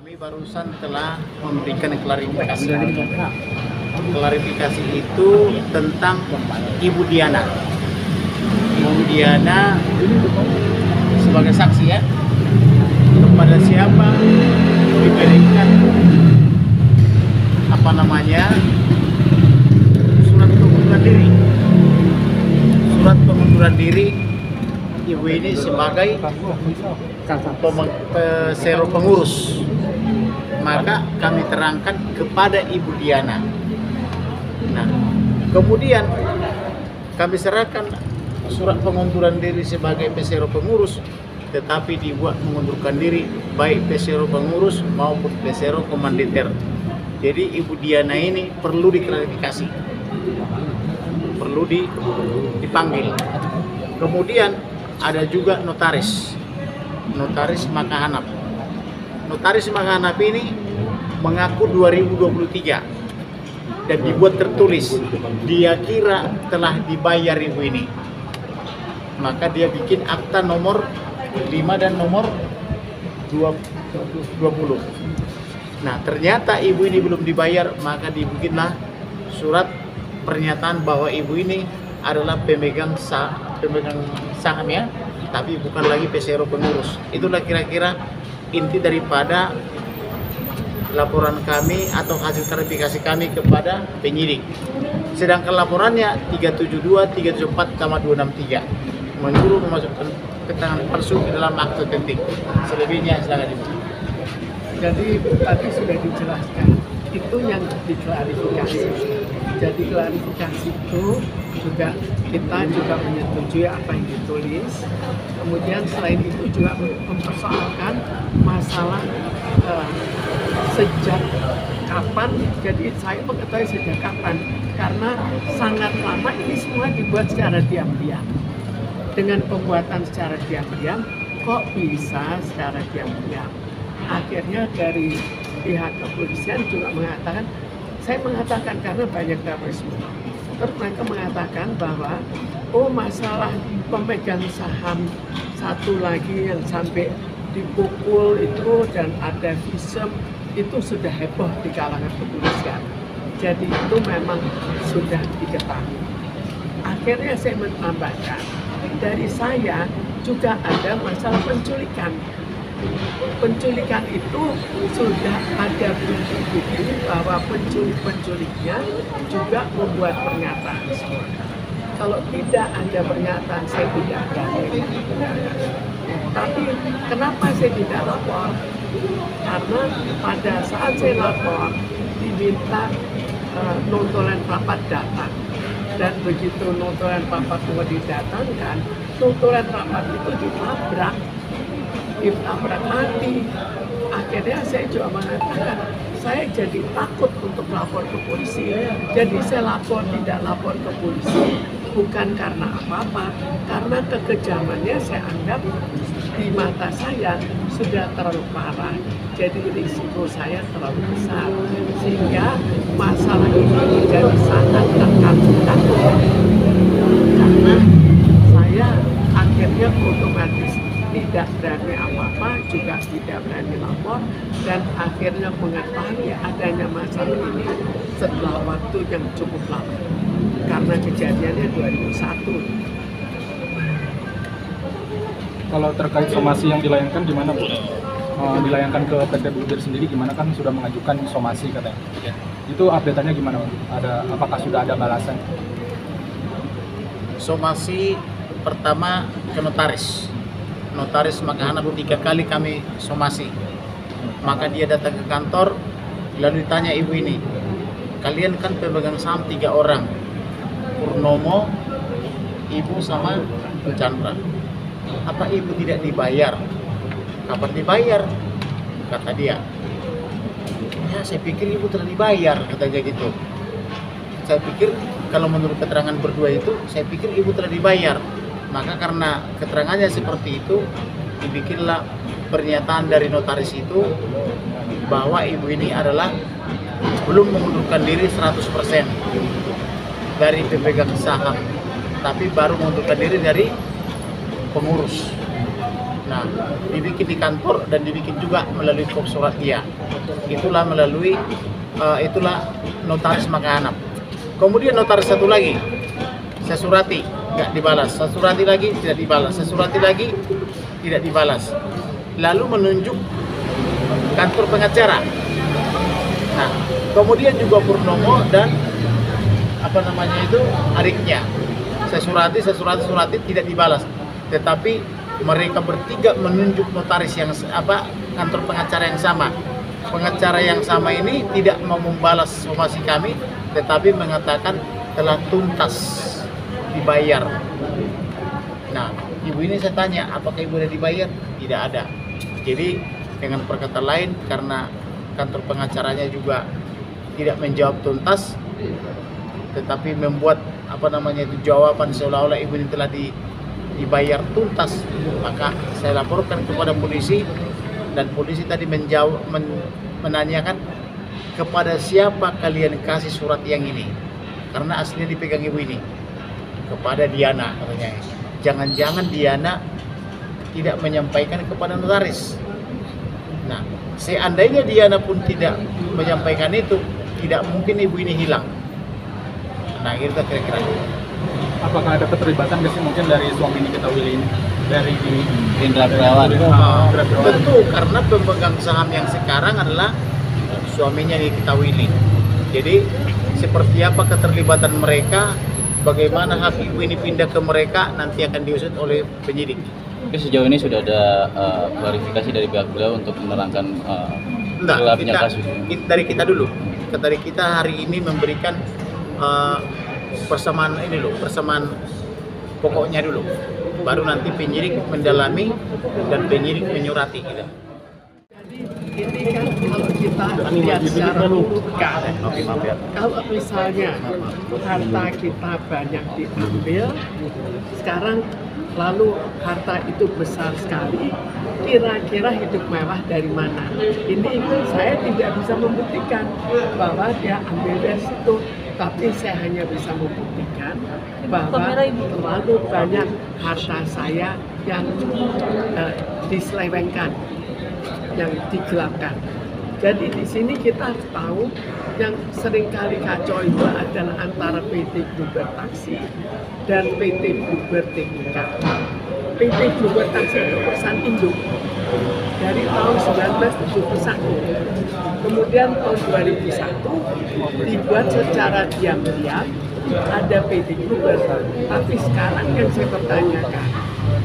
Kami barusan telah memberikan klarifikasi. Klarifikasi itu tentang Ibu Diana. Ibu Diana sebagai saksi ya, kepada siapa diberikan surat pengunduran diri. Surat pengunduran diri Ibu ini sebagai pesero pengurus, maka kami terangkan kepada Ibu Diana. Nah, kemudian kami serahkan surat pengunduran diri sebagai pesero pengurus, tetapi dibuat mengundurkan diri baik pesero pengurus maupun pesero komanditer. Jadi Ibu Diana ini perlu diklarifikasi, perlu dipanggil. Kemudian ada juga notaris Makahanap. Notaris Makahanap ini mengaku 2023 dan dibuat tertulis dia kira telah dibayar ibu ini. Maka dia bikin akta nomor 5 dan nomor 20. Nah, ternyata ibu ini belum dibayar, maka dibikinlah surat pernyataan bahwa ibu ini adalah pemegang saham ya, tapi bukan lagi pesero pengurus. Itulah kira-kira inti daripada laporan kami atau hasil klarifikasi kami kepada penyidik. Sedangkan laporannya 372, 374, sama 263 menyuruh memasukkan keterangan palsu ke dalam akte penting. Selebihnya silakan Ibu. Jadi tadi sudah dijelaskan, itu yang diklarifikasi. Jadi klarifikasi itu juga kita juga menyetujui apa yang ditulis. Kemudian selain itu juga mempersoalkan masalah sejak kapan. Jadi saya mengetahui sejak kapan, karena sangat lama ini semua dibuat secara diam-diam. Dengan pembuatan secara diam-diam, kok bisa secara diam-diam? Akhirnya dari pihak kepolisian juga mengatakan, saya mengatakan karena banyak terorisme. Terus mereka mengatakan bahwa masalah pemegang saham satu lagi yang sampai dipukul itu dan ada visum itu sudah heboh di kalangan kepolisian. Jadi itu memang sudah diketahui. Akhirnya saya menambahkan, dari saya juga ada masalah penculikan. Penculikan itu sudah ada bukti bahwa penculiknya juga membuat pernyataan. Kalau tidak ada pernyataan, saya tidak berani. Tapi kenapa saya tidak lapor? Karena pada saat saya lapor diminta notoran rapat datang, dan begitu notoran rapat mau didatangkan, notoran rapat itu ditabrak mati. Akhirnya saya juga mengatakan, saya jadi takut untuk lapor ke polisi. Jadi saya tidak lapor ke polisi bukan karena apa-apa, karena kekejamannya saya anggap di mata saya sudah terlalu parah. Jadi risiko saya terlalu besar, sehingga masalah ini menjadi sangat terkabut-kabut. Karena saya akhirnya otomatis tidak berani apa-apa, juga tidak berani lapor, dan akhirnya mengetahui adanya masalah ini setelah waktu yang cukup lama, karena kejadiannya 2001. Kalau terkait somasi yang dilayangkan gimana Bu? Dilayangkan ke PT Budir sendiri gimana, kan sudah mengajukan somasi katanya. Itu update-nya gimana Bu? Apakah sudah ada balasan? Somasi pertama ke notaris Makahanap 3 kali kami somasi. Maka dia datang ke kantor, lalu ditanya ibu ini, kalian kan pemegang saham 3 orang, Purnomo, ibu sama Bu Chandra. Apa ibu tidak dibayar? Kapan dibayar? Kata dia. Ya, saya pikir ibu telah dibayar, katanya gitu. Saya pikir kalau menurut keterangan berdua itu, saya pikir ibu telah dibayar. Maka karena keterangannya seperti itu, dibikinlah pernyataan dari notaris itu bahwa ibu ini adalah belum mengundurkan diri 100% dari pemegang saham, tapi baru mengundurkan diri dari pengurus. Nah, dibikin di kantor dan dibikin juga melalui kop surat dia. Itulah melalui itulah notaris Makahanap. Kemudian notaris satu lagi, saya surati, nggak dibalas. Saya surati lagi, tidak dibalas. Saya surati lagi, tidak dibalas. Lalu menunjuk kantor pengacara. Nah, kemudian juga Purnomo dan apa namanya itu adiknya. Saya surati, tidak dibalas. Tetapi mereka bertiga menunjuk notaris yang kantor pengacara yang sama. Pengacara yang sama ini tidak mau membalas somasi kami, tetapi mengatakan telah tuntas dibayar. Nah, ibu ini saya tanya, apakah ibu sudah dibayar? Tidak ada. Jadi dengan perkataan lain, karena kantor pengacaranya juga tidak menjawab tuntas, tetapi membuat jawaban seolah-olah ibu ini telah dibayar tuntas, maka saya laporkan kepada polisi, dan polisi tadi menanyakan kepada siapa kalian kasih surat yang ini, karena aslinya dipegang ibu ini, kepada Diana katanya. Jangan-jangan Diana tidak menyampaikan kepada notaris. Nah, seandainya Diana pun tidak menyampaikan itu, tidak mungkin ibu ini hilang. Nah, itu kira-kira. Apakah ada keterlibatan nggak sih mungkin dari suami Nikita Willy ini, dari Indra Gunawan? Tentu, karena pemegang saham yang sekarang adalah suaminya Nikita Willy. Jadi seperti apa keterlibatan mereka, bagaimana hak ibu ini pindah ke mereka, nanti akan diusut oleh penyidik. Tapi sejauh ini sudah ada klarifikasi dari pihak beliau untuk menerangkan gelapnya kasus ini. Dari kita dulu. Dari kita hari ini memberikan persamaan pokoknya dulu. Baru nanti penyidik mendalami dan penyidik menyurati kita. Ini kan kalau kita lihat secara logika, kalau misalnya harta kita banyak diambil, sekarang lalu harta itu besar sekali, kira-kira hidup mewah dari mana? Ini saya tidak bisa membuktikan bahwa dia ambil dari situ, tapi saya hanya bisa membuktikan bahwa terlalu banyak harta saya yang diselewengkan, yang digelapkan. Jadi di sini kita harus tahu yang seringkali kacau itu adalah antara PT Bluebird Taksi dan PT Bluebird TK. PT Bluebird Taksi itu perusahaan induk dari tahun 1971. Kemudian tahun 2001 dibuat secara diam-diam ada PT Bluebird. Tapi sekarang yang saya pertanyakan,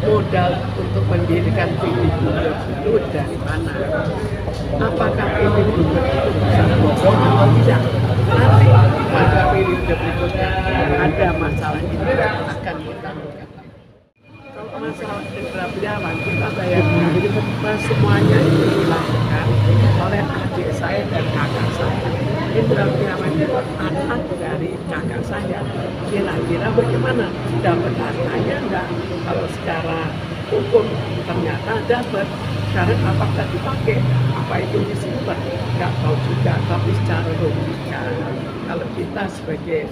modal untuk mendirikan PT Bluebird itu dari mana? Apakah PT Bluebird itu bisa bohong atau tidak? Nanti pada periode berikutnya ada masalah ini akan kita lakukan. Kalau masalah Indra Gunawan, kita bayangkan semuanya itu dilakukan oleh adik saya dan kakak saya. Indra Gunawan itu anak dari kakak saya. Kira-kira bagaimana? Dapat hartanya enggak? Kalau secara hukum ternyata dapat. Sekarang apakah dipakai? Apa itu disimpan? Nggak tahu juga. Tapi secara logika, kalau kita sebagai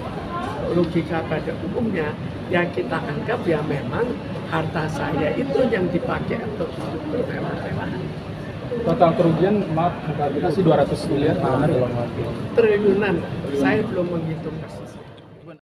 logika pada umumnya, yang kita anggap ya memang harta saya itu yang dipakai untuk hidup bermewah-mewahan. Total kerugian, maaf, kita sih 200 miliar, benar? Triliunan, saya belum menghitung persis.